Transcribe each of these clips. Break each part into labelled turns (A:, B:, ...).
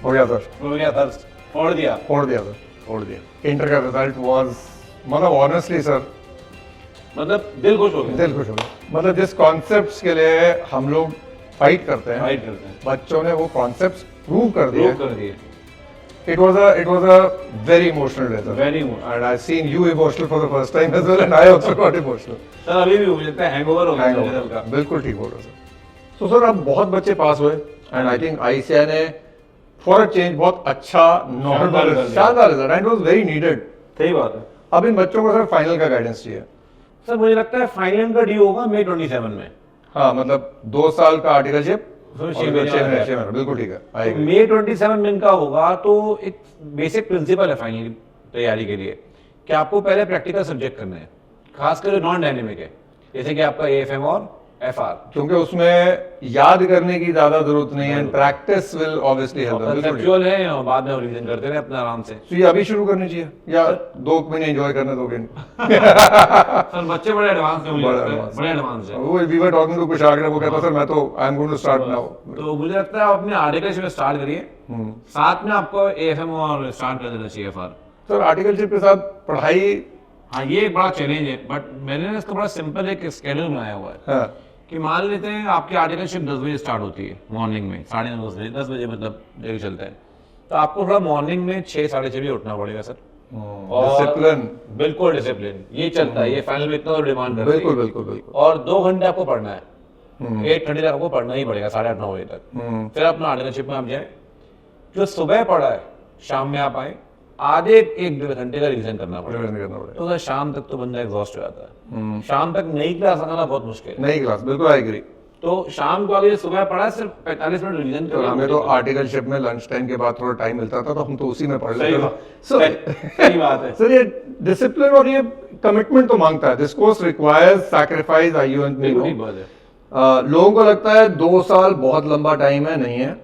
A: हो गया सर,
B: हो गया सर, फोड़ दिया।
A: फोड़ दिया सर, फोड़ दिया। इंटर का रिजल्ट वाज, मतलब ऑनेस्टली सर,
B: मतलब दिल खुश हो गया।
A: दिल खुश हो गया। मतलब जिस कॉन्सेप्ट्स के लिए हम लोग फाइट करते हैं,
B: फाइट करते हैं,
A: बच्चों ने वो कॉन्सेप्ट्स प्रूव कर दिए।
B: प्रूव कर दिए।
A: It was a very emotional day, sir.
B: Very emotional.
A: And I've seen you emotional for the first time as well, and I also got emotional.
B: Sir अभी भी मुझे लगता है हैंगओवर हो गया रिजल्ट का।
A: बिल्कुल ठीक हो गया सर। तो सर अब बहुत बच्चे पास हुए एंड आई थिंक आईसीएआई ने फॉर अ चेंज बहुत अच्छा नॉर्मल शानदार result and was very needed.
B: सही बात है।
A: अब इन बच्चों को सर फाइनल का गाइडेंस चाहिए।
B: सर मुझे लगता है फाइनल का ड्यू होगा मई 27 में।
A: हाँ, मतलब 2 साल का आर्टिकलशिप,
B: छह महीने
A: बिल्कुल ठीक है।
B: मई 27 में इनका होगा। तो एक बेसिक प्रिंसिपल है फाइनल की तैयारी के लिए कि आपको पहले प्रैक्टिकल सब्जेक्ट करने हैं, खासकर नॉन डायनेमिक है, जैसे कि आपका एएफएम और एफआर,
A: क्योंकि उसमें याद करने की ज्यादा जरूरत नहीं है। Practice will obviously help.
B: Conceptual है और बाद में रिवीजन करते रहे अपना आराम से।
A: तो ये अभी शुरू करनी चाहिए या 2 महीने एंजॉय करने दोगे?
B: सर बच्चे बड़े एडवांस हैं, बड़े एडवांस हैं।
A: वो we were talking to Kushagra, वो कहता सर मैं तो I am going to start now.
B: तो मुझे लगता है आप अपने आर्टिकलशिप में स्टार्ट करिए, साथ में आपको एएफएम और स्टार्ट कर देना चाहिए एफआर।
A: सर आर्टिकलशिप के साथ पढ़ाई,
B: हाँ ये एक बड़ा चैलेंज है, बट मैंने इसका बड़ा सिंपल एक स्केड्यूल बनाया हुआ है।
A: हाँ,
B: कि मान लेते हैं आपकी आर्टिकलशिप 10 बजे स्टार्ट होती है मॉर्निंग में, 9:30 बजे, 10 बजे मतलब जगह चलता है, तो आपको थोड़ा मॉर्निंग में 6 साढ़े 6 बजे उठना पड़ेगा सर।
A: डिसिप्लिन,
B: बिल्कुल डिसिप्लिन, ये चलता है, ये फाइनल में इतना डिमांड करती है।
A: बिल्कुल बिल्कुल बिल्कुल।
B: और 2 घंटे आपको पढ़ना है, 8:30 तक आपको पढ़ना ही पड़ेगा, 8:30-9 बजे तक। फिर अपना आर्टिकलशिप में आप जाए, जो सुबह पढ़ा है शाम में आप आए, आधे 1-1.5 घंटे का रिवीजन करना पड़ेगा। तो सर शाम तक तो बंदा एग्जॉस्ट हो जाता है। शाम तक नई क्लास आना बहुत मुश्किल है।
A: नई क्लास, बिल्कुल आई एग्री।
B: तो शाम को आगे सुबह पढ़ा सिर्फ 45 मिनट रिवीजन
A: तो
B: करना।
A: हमें तो आर्टिकलशिप में लंच टाइम के बाद थोड़ा टाइम मिलता था, तो हम तो उसी में पढ़
B: सही
A: लेते
B: बात,
A: थे।
B: सही बात है।
A: सर ये डिसिप्लिन और ये कमिटमेंट तो मांगता है। This course requires sacrifice, I you and me know.
B: ठीक बात है।
A: लोगों को लगता है 2 साल बहुत लंबा टाइम है, नहीं है।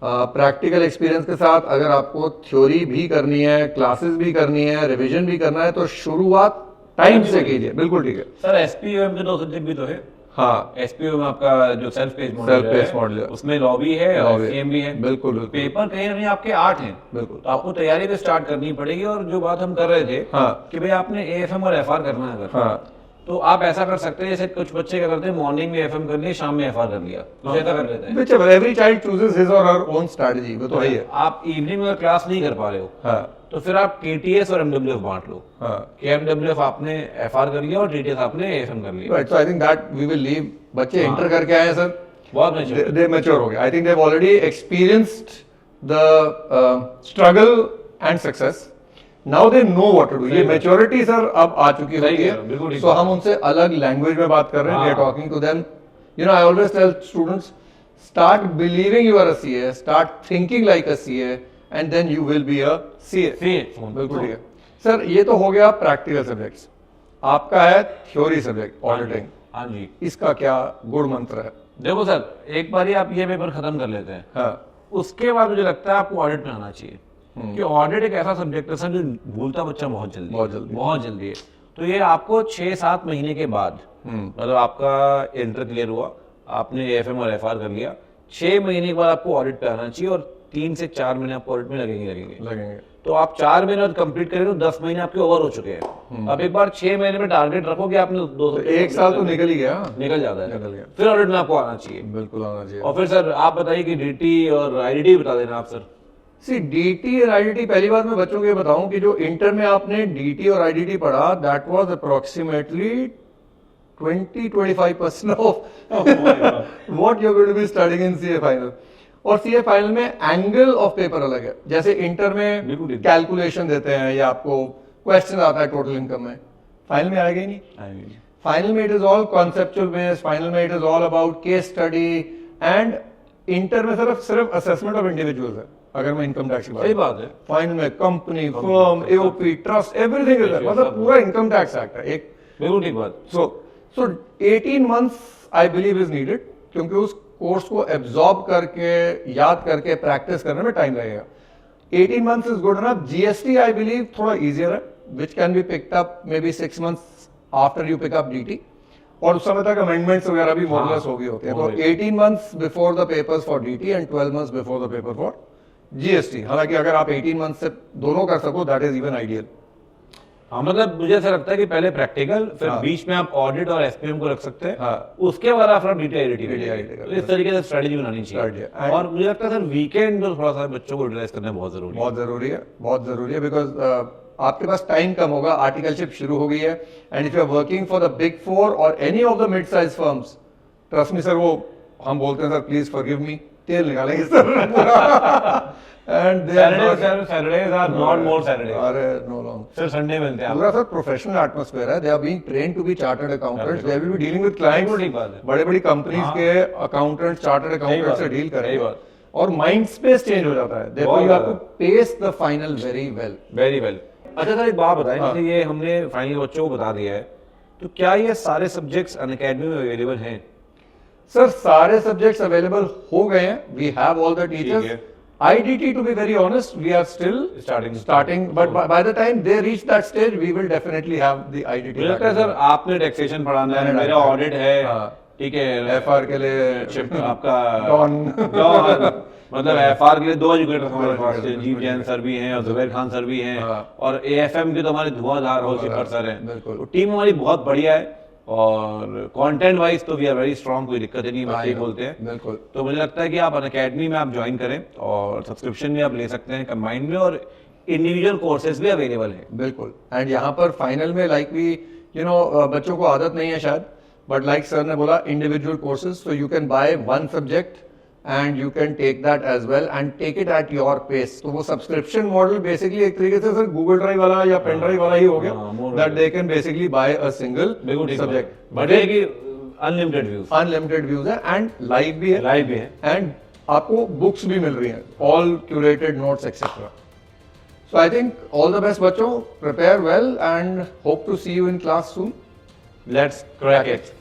A: प्रैक्टिकल एक्सपीरियंस के साथ अगर आपको थ्योरी भी करनी है, क्लासेस भी करनी है, रिवीजन भी करना है, तो शुरुआत टाइम से कीजिए। बिल्कुल ठीक है
B: सर एसपीओएम के 2 सब्जेक्ट भी तो है।
A: हाँ,
B: एसपीओ में आपका जो सेल्फ पेज मॉडल है, उसमें लॉ भी है और एम भी है।
A: बिल्कुल बिल्कुल।
B: पेपर कहीं ना कहीं आपके 8 हैं,
A: बिल्कुल।
B: तो आपको तैयारी तो स्टार्ट करनी पड़ेगी। और जो बात हम कर रहे थे कि भाई आपने एएफएम और एफआर करना है अगर,
A: हाँ,
B: तो आप ऐसा कर सकते हैं, जैसे कुछ बच्चे क्या करते हैं, मॉर्निंग में एफएम कर लिया, शाम में एफआर कर लिया, कुछ ऐसा कर लेते हैं।
A: whichever, every child chooses his or her own strategy, वो तो है ही है।
B: आप इवनिंग में क्लास नहीं कर पा रहे हो,
A: हाँ,
B: तो फिर आप केटीएस और एमडब्ल्यूएफ बांट लो,
A: हाँ।
B: कि एमडब्ल्यूएफ आपने एफआर कर लिया और टीटीएस आपने एएफएम कर लिया।
A: Right, so I think that we will leave. बच्चे इंटर करके आए हैं सर,
B: बहुत मैच्योर,
A: they mature हो गए। I think they've already experienced the struggle and success. Now they know what to do. ये maturity सर अब आ चुकी होती है। So हम उनसे अलग लैंग्वेज में बात कर रहे हैं। We are talking to them. You know, I always tell students, start believing you are a CA, start thinking like a CA, and then you will be a CA. बिल्कुल ठीक है सर। ये तो हो गया प्रैक्टिकल सब्जेक्ट्स। आपका है theory subject, auditing.
B: हाँ जी।
A: इसका क्या गुण मंत्र है?
B: देखो सर, एक बार ही आप ये पेपर खत्म कर लेते हैं,
A: हाँ,
B: उसके बाद मुझे लगता है आपको ऑडिट में आना चाहिए। कि ऑडिट एक ऐसा सब्जेक्ट है सर जो भूलता बच्चा बहुत जल्दी है। तो ये आपको 6-7 महीने के बाद, मतलब आपका इंटर क्लियर हुआ, आपने एएफएम और एफआर कर लिया, 6 महीने के बाद आपको ऑडिट पे आना चाहिए। और 3 से 4 महीने आपको ऑडिट में लगेंगे। तो आप 4 महीने कंप्लीट करें तो 10 महीने आपके ओवर हो चुके हैं। अब एक बार 6 महीने में टारगेट रखो कि आपने 2
A: 1 साल तो निकल ही गया।
B: निकल जाता है, फिर ऑडिट में आपको आना चाहिए।
A: बिल्कुल आना चाहिए।
B: और फिर सर आप बताइए कि डीटी और आईडीटी बता देना आप सर।
A: सी डीटी और आईडीटी, पहली बात मैं बच्चों को ये बताऊं कि जो इंटर में आपने डीटी और आईडीटी पढ़ा, that was approximately 20-25% of what you are going to be studying in CA final. और सीए फाइनल में एंगल ऑफ पेपर अलग है। जैसे इंटर में कैलकुलेशन देते हैं या आपको क्वेश्चन आता है टोटल इनकम में, फाइनल में आएगा ही नहीं। फाइनल में it is all conceptual based, final में it is all about case study. And inter में सिर्फ असेसमेंट ऑफ इंडिविजुअल्स है। अगर मैं इनकम टैक्स की बात,
B: सही बात है,
A: फाइनल में company, firm, AOP, trust, everything is there. मतलब पूरा इनकम टैक्स एक्ट है एक।
B: बिल्कुल ठीक बात।
A: सो 18 months I believe is needed, क्योंकि उस कोर्स को एब्जॉर्ब करके, याद करके, प्रैक्टिस करने में टाइम लगेगा। 18 months is good enough. GST I believe थोड़ा इजियर है, which can be picked up maybe 6 months after you pick up DT. और उस समय तक अमेंडमेंट्स वगैरह भी मोरलेस हो गई होती है। तो 18 months before the papers for DT and 12 months before the paper for GST, हालांकि अगर आप 18 मंथ से दोनों कर सको दैट इज इवन आइडियल।
B: हाँ, मतलब मुझे ऐसा लगता है कि पहले प्रैक्टिकल, फिर
A: हाँ।
B: बीच में आप ऑडिट और एसपीएम को रख सकते हैं,
A: हाँ।
B: उसके बाद आप डीटी आईडी
A: DTA
B: तो इस तरीके से स्ट्रेटेजी बनानी
A: Strategy,
B: चाहिए।
A: and-
B: और मुझे लगता है सर वीकेंड में थोड़ा सा बच्चों को यूटिलाइज करना बहुत जरूरी है।
A: बहुत जरूरी है, बहुत जरूरी है, बिकॉज आपके पास टाइम कम होगा, आर्टिकलशिप शुरू हो गई है, and if you are working for the big 4 और any of the mid size firms, trust me sir, वो हम बोलते हैं सर प्लीज फॉरगिव मी, तेल निकालेंगे sir. And
B: Saturdays are not more Saturday,
A: अरे नो लॉन्ग,
B: सिर्फ संडे मिलते हैं
A: पूरा सर प्रोफेशनल एटमॉस्फेयर है, they are being trained to be chartered accountants, they will be dealing with clients,
B: ठीक बात है।
A: बड़े बड़ी कंपनीज के अकाउंटेंट्स, चार्टर्ड अकाउंटेंट
B: बात
A: से
B: है,
A: डील
B: सही
A: करेंगे,
B: बात।
A: और माइंड स्पेस चेंज हो जाता है, देखो you have to pace the final very well.
B: Very well. अच्छा सर, एक बात बताएं, जैसे ये हमने फाइनल बच्चों को बता दिया है, तो क्या ये सारे सब्जेक्ट्स अनअकैडमी में अवेलेबल हैं?
A: सर सारे सब्जेक्ट्स अवेलेबल हो गए हैं, वी हैव ऑल द
B: ठीक
A: टीचर्स।
B: है।
A: IDT, to be very honest, we are still starting, but by the time they reach that stage, we will definitely have the IDT.
B: मुझे लगता है sir आपने taxation पढ़ाना है,
A: मैंने
B: मेरा
A: डाला है।
B: ऑडिट है,
A: हाँ।
B: ठीक है,
A: FR के लिए
B: शिफ्ट आपका
A: डॉन।
B: मतलब एफआर के लिए 2 एजुकेटर हमारे पास हैं, जीव जैन सर भी हैं और जुबैर खान सर भी हैं,
A: हाँ।
B: और एएफएम के तो हमारे धुआंधार होशियार सर हैं।
A: बिल्कुल।
B: तो टीम हमारी बहुत बढ़िया है, और कंटेंट वाइज तो वी आर वेरी स्ट्रांग, कोई दिक्कत ही नहीं, बच्चे ही बोलते हैं।
A: बिल्कुल।
B: तो मुझे लगता है कि आप अनअकैडमी में आप ज्वाइन करें, और सब्सक्रिप्शन भी आप ले सकते हैं कंबाइंड में, और इंडिविजुअल कोर्सेज भी अवेलेबल है।
A: बिल्कुल, एंड यहाँ पर फाइनल में लाइक वी यू नो बच्चों को आदत नहीं है शायद, बट लाइक सर ने बोला individual courses, so you can buy one subject and you can take that as well and take it at your pace. तो वो सब्सक्रिप्शन मॉडल बेसिकली एक तरीके से सर गूगल ड्राइव वाला या पेन ड्राइव वाला ही हो गया, that they can basically bye a single subject,
B: but ये कि अनलिमिटेड व्यूज,
A: अनलिमिटेड व्यूज है एंड लाइव भी है,
B: लाइव भी है,
A: एंड आपको बुक्स भी मिल रही हैं, all curated notes etcetera. So I think all the best बच्चों, prepare well and hope to see you in class soon.
B: Let's crack it.